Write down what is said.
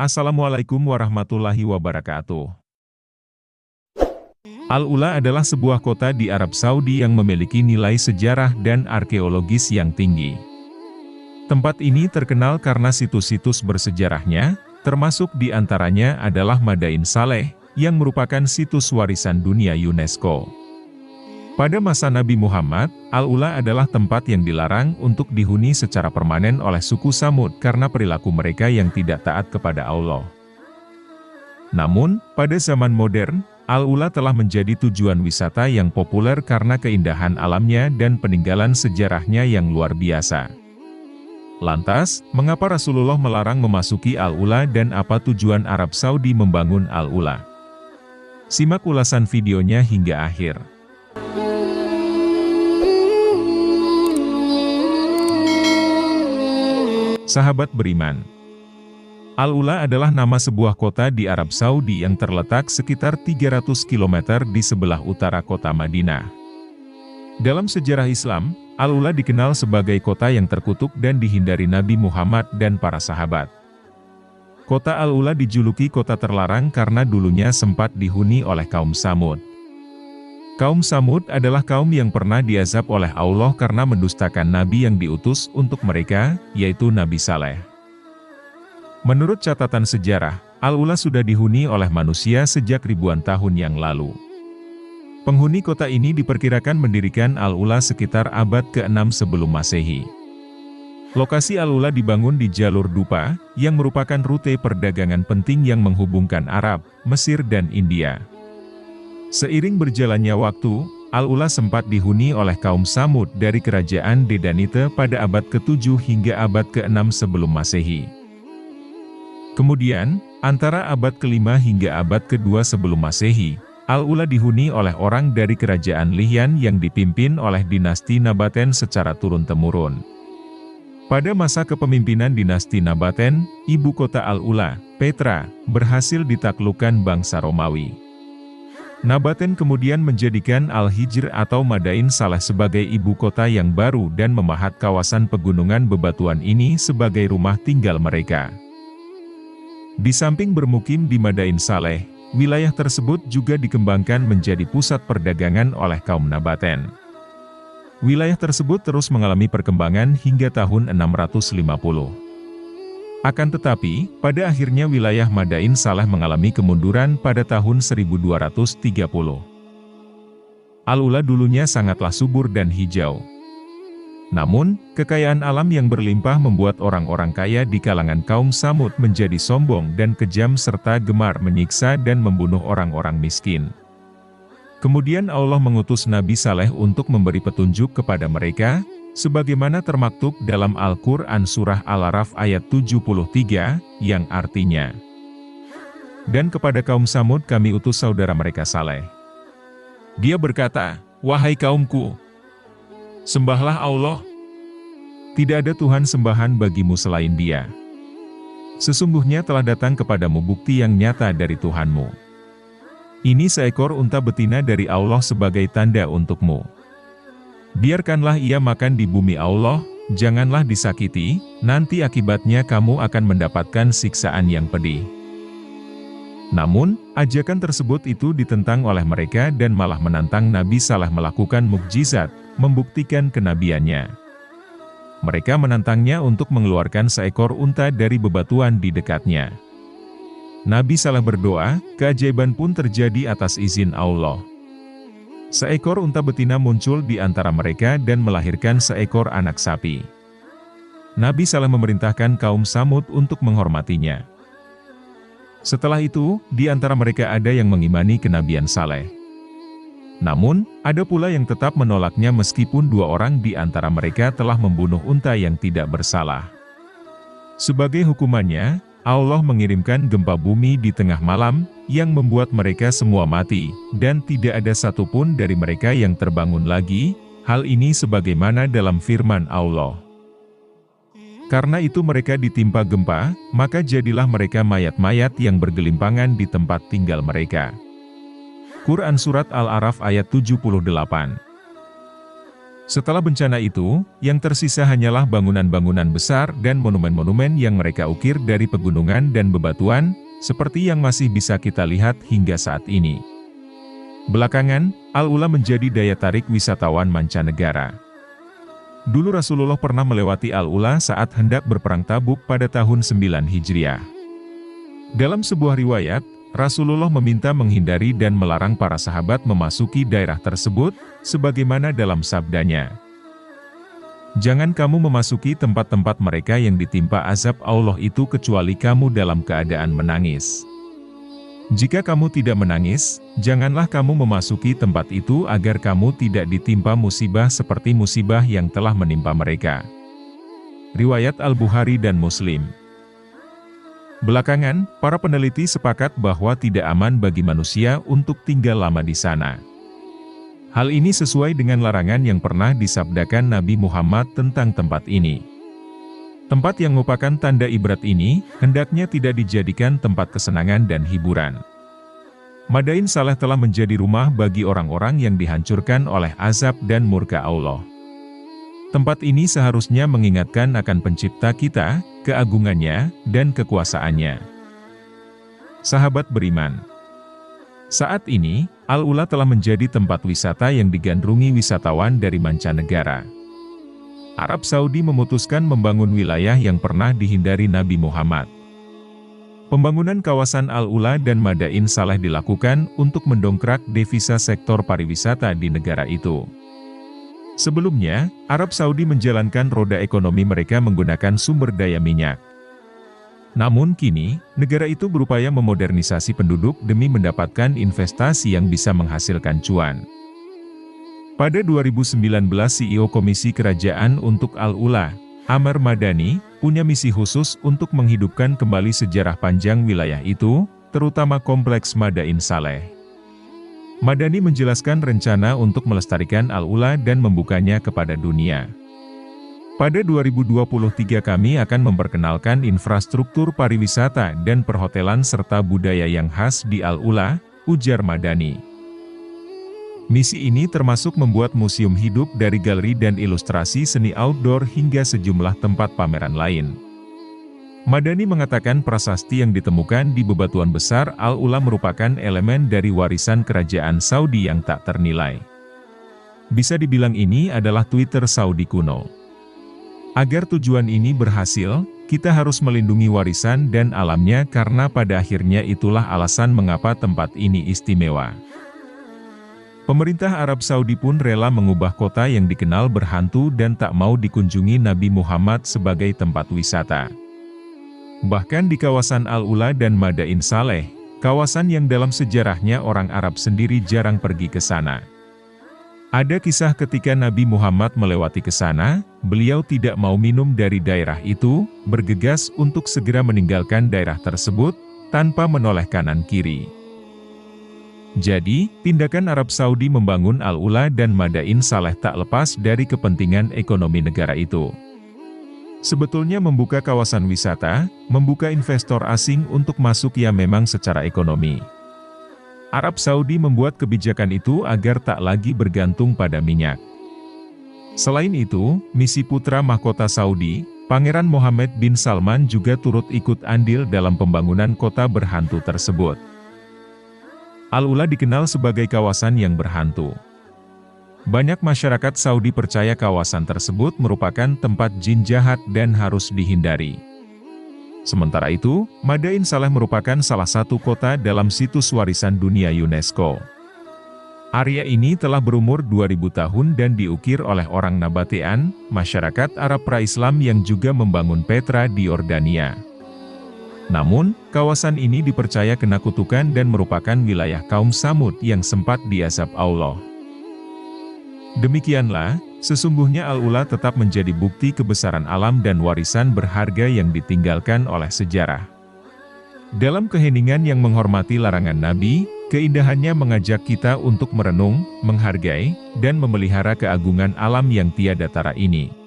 Assalamualaikum warahmatullahi wabarakatuh. Al-Ula adalah sebuah kota di Arab Saudi yang memiliki nilai sejarah dan arkeologis yang tinggi. Tempat ini terkenal karena situs-situs bersejarahnya, termasuk di antaranya adalah Madain Saleh, yang merupakan situs warisan dunia UNESCO. Pada masa Nabi Muhammad, Al-Ula adalah tempat yang dilarang untuk dihuni secara permanen oleh suku Tsamud karena perilaku mereka yang tidak taat kepada Allah. Namun, pada zaman modern, Al-Ula telah menjadi tujuan wisata yang populer karena keindahan alamnya dan peninggalan sejarahnya yang luar biasa. Lantas, mengapa Rasulullah melarang memasuki Al-Ula dan apa tujuan Arab Saudi membangun Al-Ula? Simak ulasan videonya hingga akhir. Sahabat beriman, Al-Ula adalah nama sebuah kota di Arab Saudi yang terletak sekitar 300 km di sebelah utara kota Madinah. Dalam sejarah Islam, Al-Ula dikenal sebagai kota yang terkutuk dan dihindari Nabi Muhammad dan para sahabat. Kota Al-Ula dijuluki kota terlarang karena dulunya sempat dihuni oleh kaum Tsamud. Kaum Tsamud adalah kaum yang pernah diazab oleh Allah karena mendustakan Nabi yang diutus untuk mereka, yaitu Nabi Saleh. Menurut catatan sejarah, Al-Ula sudah dihuni oleh manusia sejak ribuan tahun yang lalu. Penghuni kota ini diperkirakan mendirikan Al-Ula sekitar abad ke-6 sebelum Masehi. Lokasi Al-Ula dibangun di jalur Dupa, yang merupakan rute perdagangan penting yang menghubungkan Arab, Mesir dan India. Seiring berjalannya waktu, Al-Ula sempat dihuni oleh kaum Tsamud dari kerajaan Dedanite pada abad ke-7 hingga abad ke-6 sebelum Masehi. Kemudian, antara abad ke-5 hingga abad ke-2 sebelum Masehi, Al-Ula dihuni oleh orang dari kerajaan Lihyan yang dipimpin oleh dinasti Nabaten secara turun-temurun. Pada masa kepemimpinan dinasti Nabaten, ibu kota Al-Ula, Petra, berhasil ditaklukkan bangsa Romawi. Nabaten kemudian menjadikan Al-Hijr atau Madain Saleh sebagai ibu kota yang baru dan memahat kawasan pegunungan bebatuan ini sebagai rumah tinggal mereka. Di samping bermukim di Madain Saleh, wilayah tersebut juga dikembangkan menjadi pusat perdagangan oleh kaum Nabaten. Wilayah tersebut terus mengalami perkembangan hingga tahun 650. Akan tetapi, pada akhirnya wilayah Madain Saleh mengalami kemunduran pada tahun 1230. Al-Ula dulunya sangatlah subur dan hijau. Namun, kekayaan alam yang berlimpah membuat orang-orang kaya di kalangan kaum Tsamud menjadi sombong dan kejam serta gemar menyiksa dan membunuh orang-orang miskin. Kemudian Allah mengutus Nabi Saleh untuk memberi petunjuk kepada mereka, sebagaimana termaktub dalam Al-Quran Surah Al-A'raf ayat 73, yang artinya, "Dan kepada kaum Tsamud kami utus saudara mereka Saleh. Dia berkata, wahai kaumku, sembahlah Allah. Tidak ada Tuhan sembahan bagimu selain Dia. Sesungguhnya telah datang kepadamu bukti yang nyata dari Tuhanmu. Ini seekor unta betina dari Allah sebagai tanda untukmu. Biarkanlah ia makan di bumi Allah, janganlah disakiti, nanti akibatnya kamu akan mendapatkan siksaan yang pedih." Namun, ajakan tersebut itu ditentang oleh mereka dan malah menantang Nabi Saleh melakukan mukjizat, membuktikan kenabiannya. Mereka menantangnya untuk mengeluarkan seekor unta dari bebatuan di dekatnya. Nabi Saleh berdoa, keajaiban pun terjadi atas izin Allah. Seekor unta betina muncul di antara mereka dan melahirkan seekor anak sapi. Nabi Saleh memerintahkan kaum Tsamud untuk menghormatinya. Setelah itu, di antara mereka ada yang mengimani kenabian Saleh. Namun, ada pula yang tetap menolaknya meskipun 2 orang di antara mereka telah membunuh unta yang tidak bersalah. Sebagai hukumannya, Allah mengirimkan gempa bumi di tengah malam, yang membuat mereka semua mati, dan tidak ada satupun dari mereka yang terbangun lagi, hal ini sebagaimana dalam firman Allah. Karena itu mereka ditimpa gempa, maka jadilah mereka mayat-mayat yang bergelimpangan di tempat tinggal mereka. Quran Surat Al-A'raf ayat 78. Setelah bencana itu, yang tersisa hanyalah bangunan-bangunan besar dan monumen-monumen yang mereka ukir dari pegunungan dan bebatuan, seperti yang masih bisa kita lihat hingga saat ini. Belakangan, Al-Ula menjadi daya tarik wisatawan mancanegara. Dulu Rasulullah pernah melewati Al-Ula saat hendak berperang Tabuk pada tahun 9 Hijriah. Dalam sebuah riwayat, Rasulullah meminta menghindari dan melarang para sahabat memasuki daerah tersebut, sebagaimana dalam sabdanya. Jangan kamu memasuki tempat-tempat mereka yang ditimpa azab Allah itu kecuali kamu dalam keadaan menangis. Jika kamu tidak menangis, janganlah kamu memasuki tempat itu agar kamu tidak ditimpa musibah seperti musibah yang telah menimpa mereka. Riwayat Al-Bukhari dan Muslim. Belakangan, para peneliti sepakat bahwa tidak aman bagi manusia untuk tinggal lama di sana. Hal ini sesuai dengan larangan yang pernah disabdakan Nabi Muhammad tentang tempat ini. Tempat yang merupakan tanda ibrat ini, hendaknya tidak dijadikan tempat kesenangan dan hiburan. Madain Saleh telah menjadi rumah bagi orang-orang yang dihancurkan oleh azab dan murka Allah. Tempat ini seharusnya mengingatkan akan pencipta kita, keagungannya, dan kekuasaannya. Sahabat beriman, saat ini, Al-Ula telah menjadi tempat wisata yang digandrungi wisatawan dari mancanegara. Arab Saudi memutuskan membangun wilayah yang pernah dihindari Nabi Muhammad. Pembangunan kawasan Al-Ula dan Madain Saleh dilakukan untuk mendongkrak devisa sektor pariwisata di negara itu. Sebelumnya, Arab Saudi menjalankan roda ekonomi mereka menggunakan sumber daya minyak. Namun kini, negara itu berupaya memodernisasi penduduk demi mendapatkan investasi yang bisa menghasilkan cuan. Pada 2019 CEO Komisi Kerajaan untuk Al-Ula, Amr Madani, punya misi khusus untuk menghidupkan kembali sejarah panjang wilayah itu, terutama kompleks Madain Saleh. Madani menjelaskan rencana untuk melestarikan Al-Ula dan membukanya kepada dunia. Pada 2023 kami akan memperkenalkan infrastruktur pariwisata dan perhotelan serta budaya yang khas di Al-Ula, ujar Madani. Misi ini termasuk membuat museum hidup dari galeri dan ilustrasi seni outdoor hingga sejumlah tempat pameran lain. Madani mengatakan prasasti yang ditemukan di bebatuan besar Al-Ula merupakan elemen dari warisan kerajaan Saudi yang tak ternilai. Bisa dibilang ini adalah Twitter Saudi kuno. Agar tujuan ini berhasil, kita harus melindungi warisan dan alamnya karena pada akhirnya itulah alasan mengapa tempat ini istimewa. Pemerintah Arab Saudi pun rela mengubah kota yang dikenal berhantu dan tak mau dikunjungi Nabi Muhammad sebagai tempat wisata. Bahkan di kawasan Al-Ula dan Madain Saleh, kawasan yang dalam sejarahnya orang Arab sendiri jarang pergi ke sana. Ada kisah ketika Nabi Muhammad melewati ke sana, beliau tidak mau minum dari daerah itu, bergegas untuk segera meninggalkan daerah tersebut, tanpa menoleh kanan kiri. Jadi, tindakan Arab Saudi membangun Al-Ula dan Madain Saleh tak lepas dari kepentingan ekonomi negara itu. Sebetulnya membuka kawasan wisata, membuka investor asing untuk masuk ya memang secara ekonomi. Arab Saudi membuat kebijakan itu agar tak lagi bergantung pada minyak. Selain itu, misi putra mahkota Saudi, Pangeran Mohammed bin Salman juga turut ikut andil dalam pembangunan kota berhantu tersebut. Al-Ula dikenal sebagai kawasan yang berhantu. Banyak masyarakat Saudi percaya kawasan tersebut merupakan tempat jin jahat dan harus dihindari. Sementara itu, Madain Saleh merupakan salah satu kota dalam situs warisan dunia UNESCO. Area ini telah berumur 2000 tahun dan diukir oleh orang Nabatean, masyarakat Arab pra-Islam yang juga membangun Petra di Yordania. Namun, kawasan ini dipercaya kena kutukan dan merupakan wilayah kaum Samud yang sempat diazab Allah. Demikianlah, sesungguhnya Al-Ula tetap menjadi bukti kebesaran alam dan warisan berharga yang ditinggalkan oleh sejarah. Dalam keheningan yang menghormati larangan Nabi, keindahannya mengajak kita untuk merenung, menghargai, dan memelihara keagungan alam yang tiada tara ini.